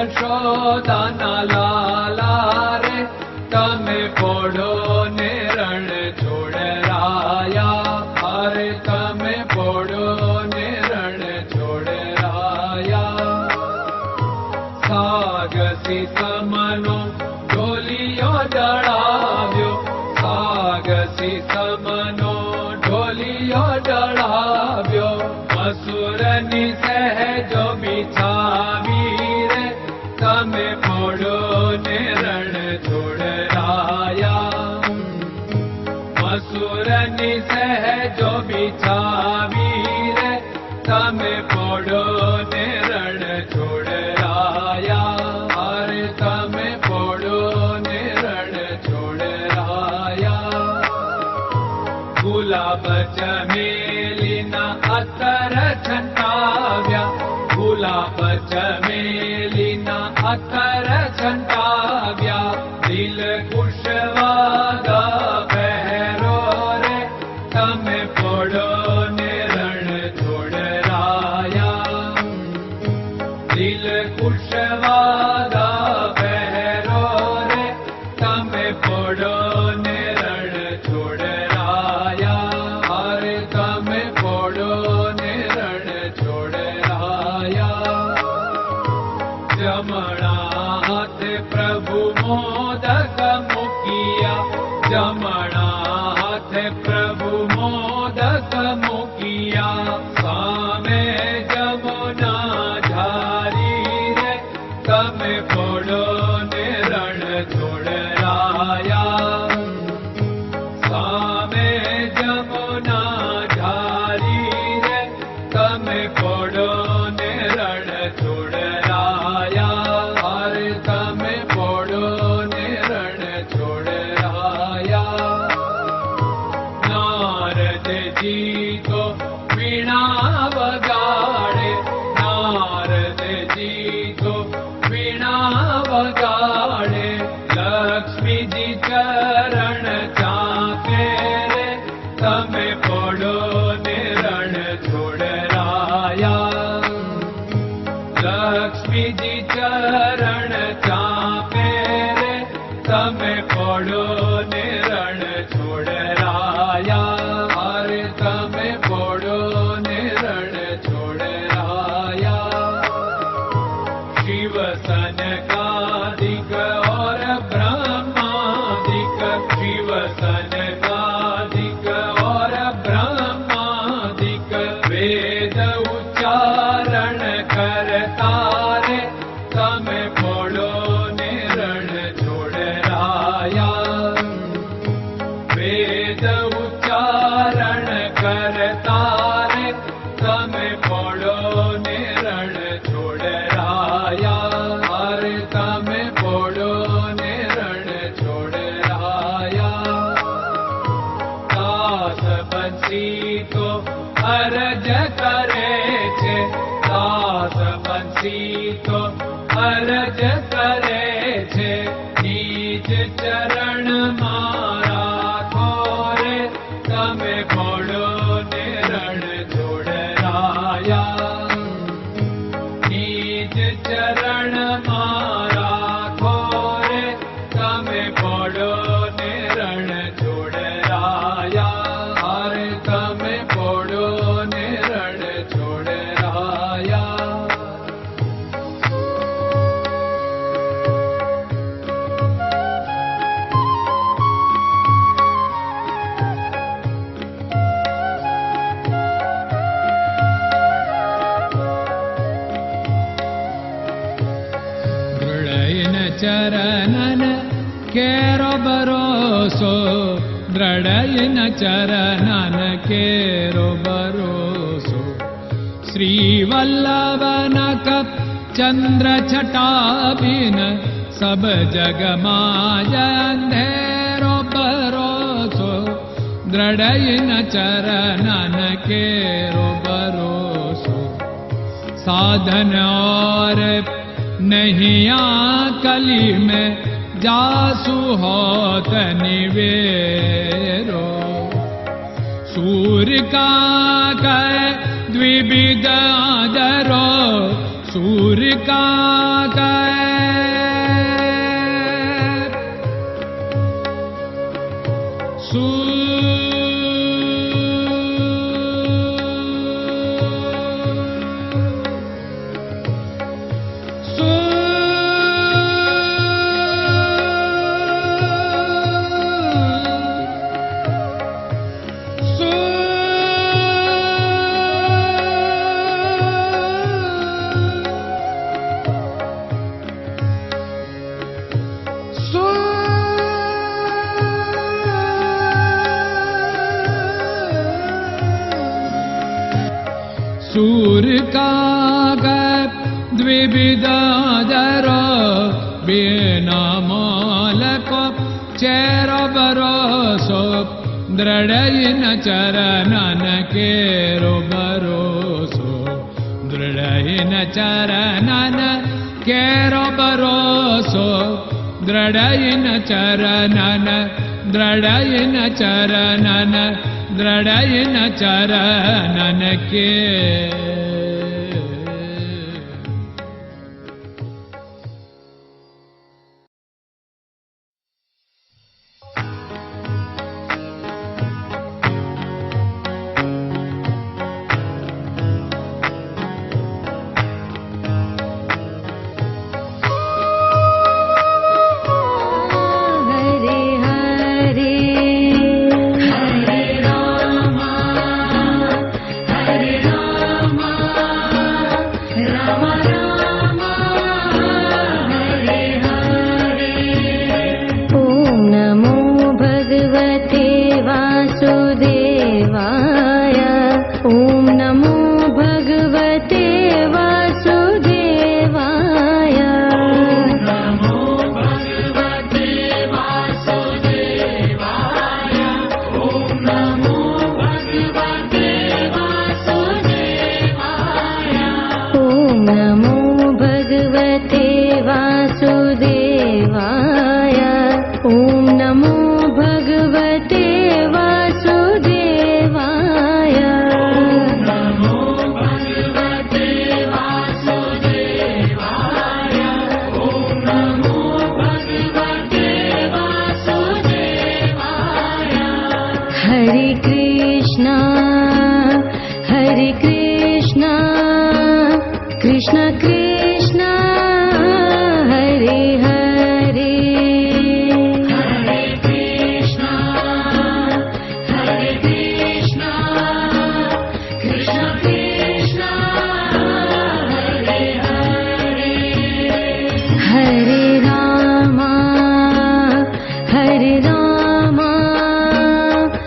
યશોદાના લાલા રે તમે પોડો ને રણ છોડરાયા. અરે તમે પોડો ને રણ છોડરાયા. સાગસી સમનો ઢોલિયો ડળાવ્યો. સાગસી સમનો ઢોલિયો ડળાવ્યો. મસૂરની સહેજો બિછાવી રે તમે પોડો ને રણ છોડરાયા. મસૂરની સહેજો બિછાવી રે તમે પોડો ને રણ છોડરાયા. અરે તમે પોડો ને રણ છોડરાયા. ગુલાબ ચમેલીના અત્તર છંટાવ્યા. ગુલાબ ચમેલીના અત્તર છંટાવ્યા. દિલ કુશવાદા પહેરો રે તમે પોડો ને રણ છોડરાયા. દિલ કુશવાદા પહેરો રે તમે પોડો ને રણ છોડરાયા. અરે તમે પોડો ને રણ છોડરાયા. જમણા હાથે પ્રભુ મોદક મૂકિયા. જમણા હાથે પ્રભુ મોદક મૂકિયા. સામે જમુના ઝારી રે તમે પોડો ને રણ છોડરાયા. સામે જમુના ઝારી રે તમે પોડો ને રણ છોડરાયા. અરે તમે પોડો ને રણ છોડરાયા. નારદજી તો વીણા વગાડે. નારદજી તો વીણા વગાડે. લક્ષ્મીજી ચરણ ચાપે રે તમે પોડો ને રણ છોડરાયા. લક્ષ્મીજી ચરણ ચાપે રે તમે પોડો ને રણ છોડરાયા. અરે તમે પોડો ને રણ છોડરાયા. શિવ સનકાદિક और ब्रह्मादिक. शिव सनकादिक और ब्रह्मादिक. वेद उच्चारण करता रे તમે પોડો ને રણ છોડરાયા. વેદ ઉચ્ચારણ કરતા રે તમે પોડો ને રણ છોડરાયા. અરે તમે પોડો ને રણ છોડરાયા. દાસ બંસી તો અરજ કરે છે. દાસ બંસી તો અરજ કરે છે. નીચ ચરણ મારા ખોરે તમે પોડો ને રણ છોડરાયા. નીચ ચરણ મારા ખોરે તમે પોડો ને રણ છોડરાયા. અરે તમે પોડો ને રણ છોડરાયા. ચરણન કેરો ભરોસો. દ્રઢયન ચરણન કેરો ભરોસો. શ્રી વલ્લભન કપ ચંદ્ર છટા બિન સબ જગમાં અંધેરો ભરોસો. દ્રઢયન ચરણન કેરો ભરોસો. साधन और नहीं कली में जासु होत निवेरो। सूर्य का कह द्विविध आदरो, सूर्य का कह काग द्विविधाधर बिना मालको चेरो भरोसो दृढ़ चरणन केरो भरोसो दृढ़ चरणन केरो भरोसो दृढ़ चरणन दृढ़ चरणन दृढ़ चरणन के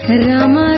Rama